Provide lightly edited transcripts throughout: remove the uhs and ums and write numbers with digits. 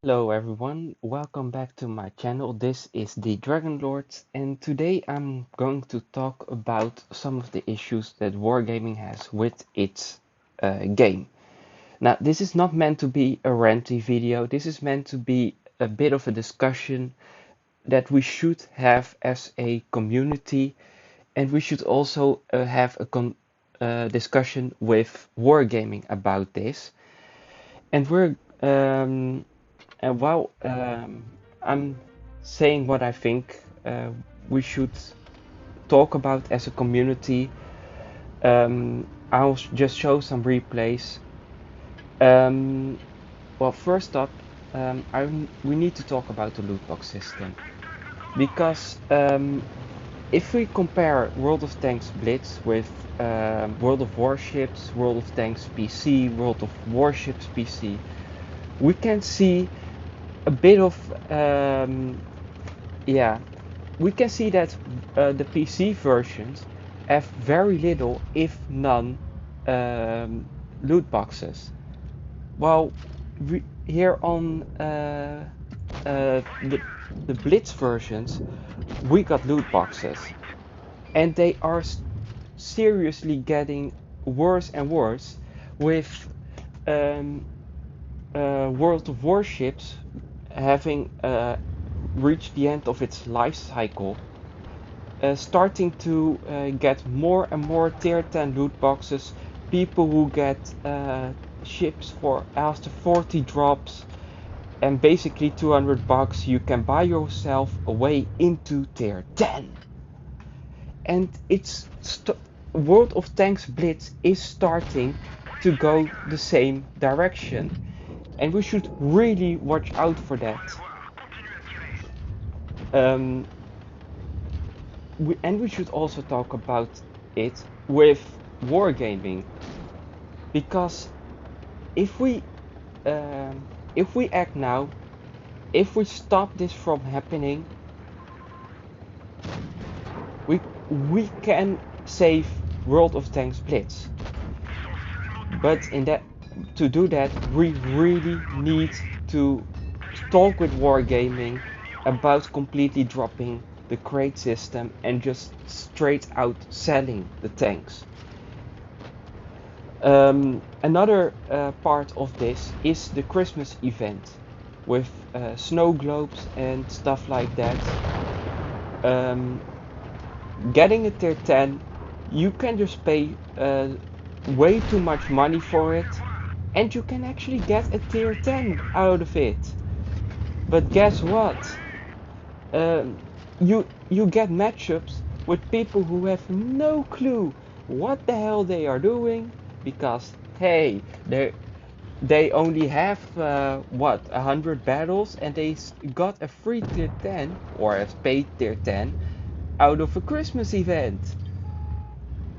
Hello everyone, welcome back to my channel. This is the Dragon Lord, and today I'm going to talk about some of the issues that Wargaming has with its game. Now, this is not meant to be a ranty video, this is meant to be a bit of a discussion that we should have as a community, and we should also have a discussion with Wargaming about this. And while I'm saying what I think we should talk about as a community, I'll just show some replays. Um, well, first up, we need to talk about the loot box system because if we compare World of Tanks Blitz with World of Warships, World of Tanks PC, World of Warships PC, we can see a bit of yeah, we can see that the PC versions have very little, if none, loot boxes. While here on the Blitz versions, we got loot boxes, and they are seriously getting worse and worse with um, World of Warships having reached the end of its life cycle, starting to get more and more tier 10 loot boxes, people who get ships for after 40 drops and basically 200 bucks you can buy yourself a way into tier 10. And it's World of Tanks Blitz is starting to go the same direction, and we should really watch out for that. Um, we should also talk about it with Wargaming, because if we act now, if we stop this from happening, we we can save World of Tanks Blitz. But to do that, we really need to talk with Wargaming about completely dropping the crate system and just straight out selling the tanks. Another part of this is the Christmas event with snow globes and stuff like that. Getting a tier 10, you can just pay way too much money for it, and you can actually get a tier 10 out of it. But guess what? Um, you get matchups with people who have no clue what the hell they are doing, because hey, they only have what, 100 battles, and they got a free tier 10 or a paid tier 10 out of a Christmas event.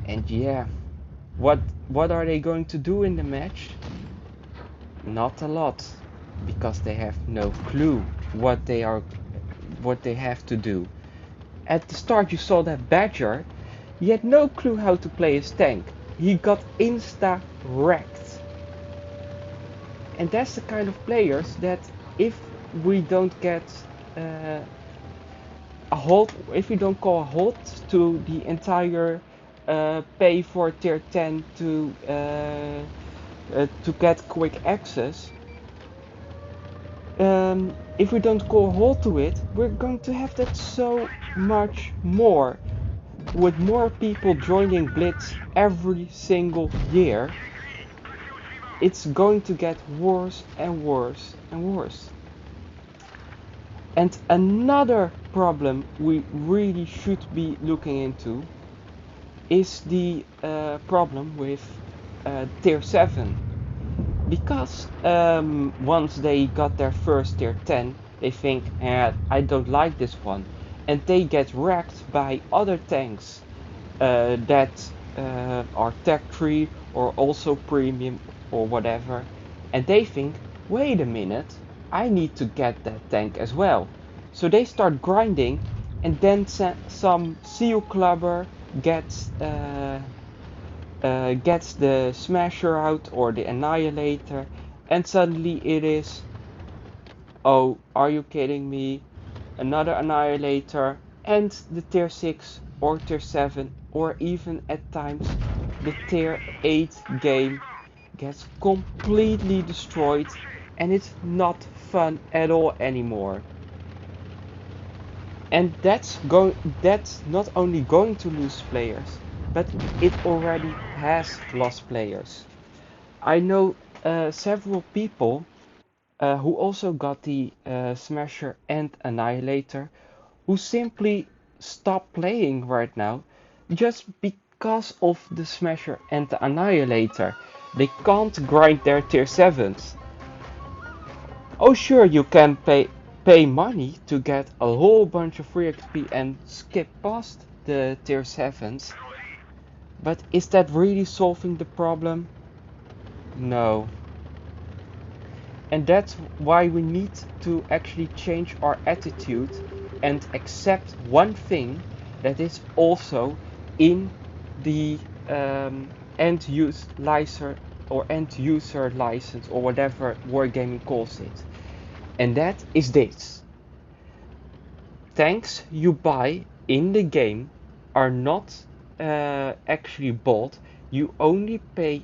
And yeah, what are they going to do in the match? Not a lot, because they have no clue what they have to do. At the start you saw that Badger, he had no clue how to play his tank. He got insta wrecked. And that's the kind of players that if we don't get a halt, if we don't call a halt to the entire pay for tier 10 to get quick access, if we don't call a halt to it, we're going to have that so much more. With more people joining Blitz every single year, it's going to get worse and worse and worse. And another problem we really should be looking into is the problem with tier 7. Because once they got their first tier 10, they think, I don't like this one. And they get wrecked by other tanks that are tech 3 or also premium or whatever. And they think, wait a minute, I need to get that tank as well. So they start grinding, and then some seal clubber gets the Smasher out or the Annihilator, and suddenly it is oh, are you kidding me? Another Annihilator and the tier 6 or tier 7 or even at times the tier 8 game gets completely destroyed and it's not fun at all anymore. And that's not only going to lose players, but it already has lost players. I know several people who also got the Smasher and Annihilator who simply stop playing right now just because of the Smasher and the Annihilator. They can't grind their tier 7s. Oh sure, you can pay money to get a whole bunch of free XP and skip past the tier 7s, but is that really solving the problem? No. And that's why we need to actually change our attitude and accept one thing that is also in the end use license or end user license or whatever Wargaming calls it. And that is this. Tanks you buy in the game are not actually bought. You only pay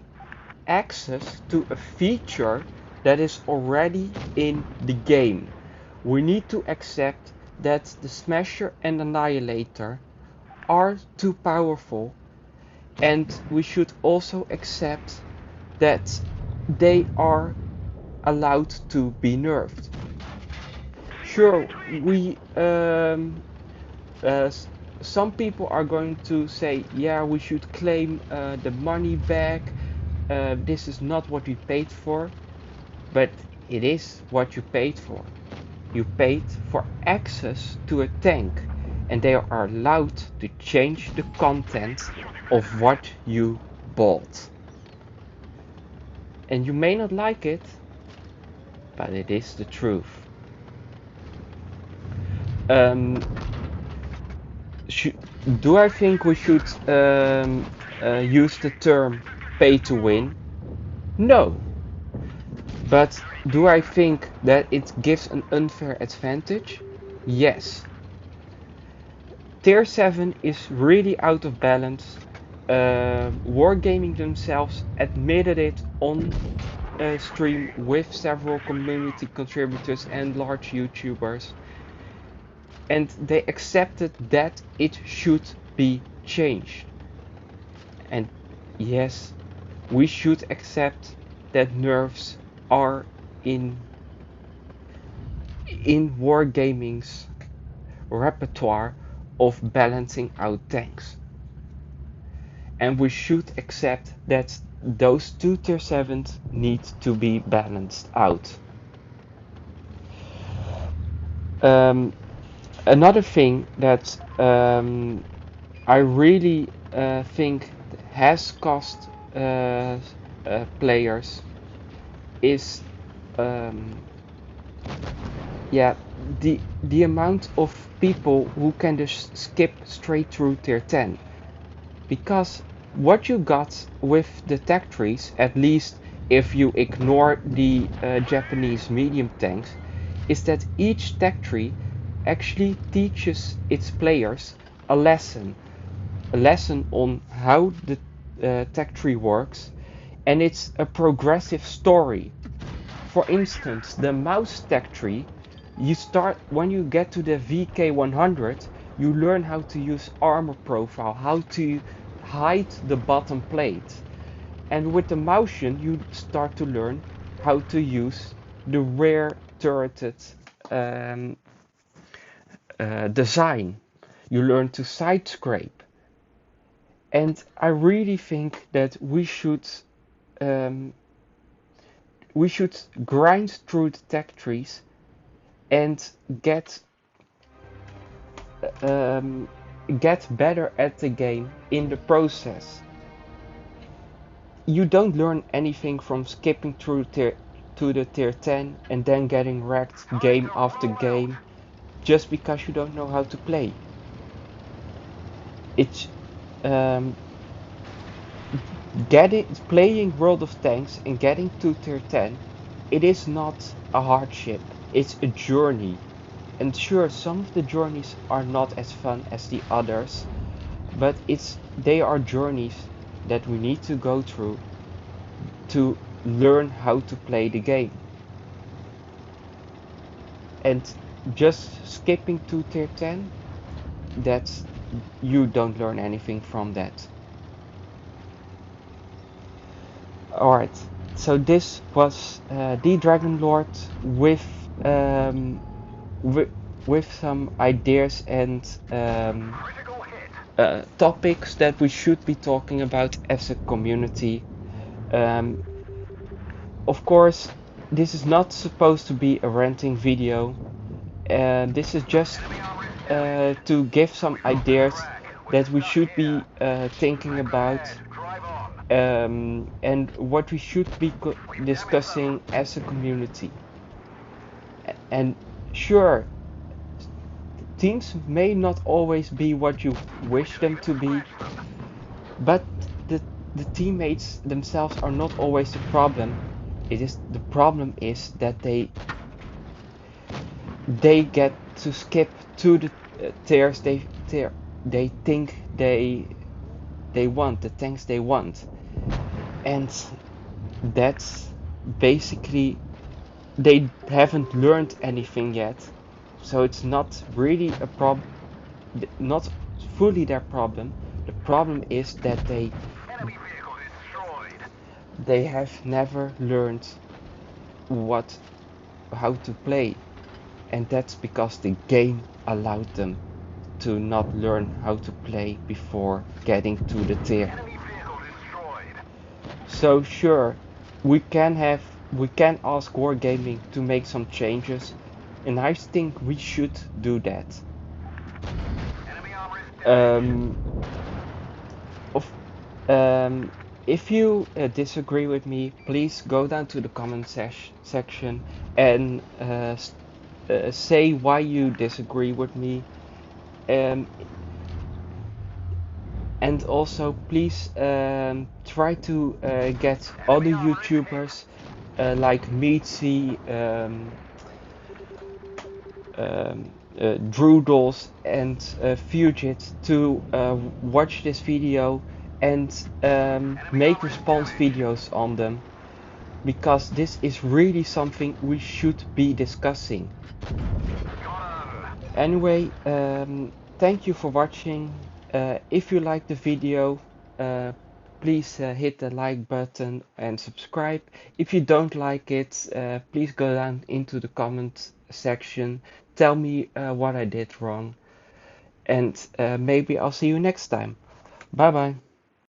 access to a feature that is already in the game. We need to accept that the Smasher and Annihilator are too powerful, and we should also accept that they are allowed to be nerfed. Sure, uh, some people are going to say, yeah, we should claim the money back. This is not what we paid for, but it is what you paid for. You paid for access to a tank, and they are allowed to change the content of what you bought. And you may not like it, but it is the truth. Do I think we should use the term pay to win? No. But do I think that it gives an unfair advantage? Yes. Tier 7 is really out of balance. Wargaming themselves admitted it on a stream with several community contributors and large YouTubers. And they accepted that it should be changed. And yes, we should accept that nerfs are in Wargaming's repertoire of balancing out tanks. And we should accept that those two tier 7s need to be balanced out. Another thing that I really think has cost players is the amount of people who can just skip straight through tier 10. Because what you got with the tech trees, at least if you ignore the Japanese medium tanks, is that each tech tree actually teaches its players a lesson on how the tech tree works, and it's a progressive story. For instance, the mouse tech tree, you start when you get to the VK100, you learn how to use armor profile, how to hide the bottom plate, and with the motion you start to learn how to use the rear turreted design. You learn to side scrape, and I really think that we should grind through the tech trees and get better at the game in the process. You don't learn anything from skipping through to the tier 10 and then getting wrecked game after game just because you don't know how to play. It's playing World of Tanks and getting to tier 10. It is not a hardship. It's a journey. And sure, some of the journeys are not as fun as the others, but they are journeys that we need to go through to learn how to play the game. And just skipping to tier 10, that's you don't learn anything from that. Alright, so this was the Dragon Lord with um, with, with some ideas and topics that we should be talking about as a community. Um, of course, this is not supposed to be a ranting video. This is just to give some ideas that we should be thinking about and what we should be discussing as a community. And sure, teams may not always be what you wish them to be, but the teammates themselves are not always the problem. The problem is that they get to skip to the tiers they think they want, the tanks they want, and that's basically they haven't learned anything yet. So it's not really a problem, not fully their problem. The problem is that they have never learned how to play, and that's because the game allowed them to not learn how to play before getting to the tier. So sure, we can ask Wargaming to make some changes, and I think we should do that. Um, of, if you disagree with me, please go down to the comment section and say why you disagree with me. And also, please try to get other YouTubers like Meetsy, Droodles, and Fugit to watch this video and make response videos on them, because this is really something we should be discussing. Anyway, thank you for watching. If you like the video, please hit the like button and subscribe. If you don't like it, please go down into the comment section. Tell me what I did wrong, and maybe I'll see you next time. Bye bye.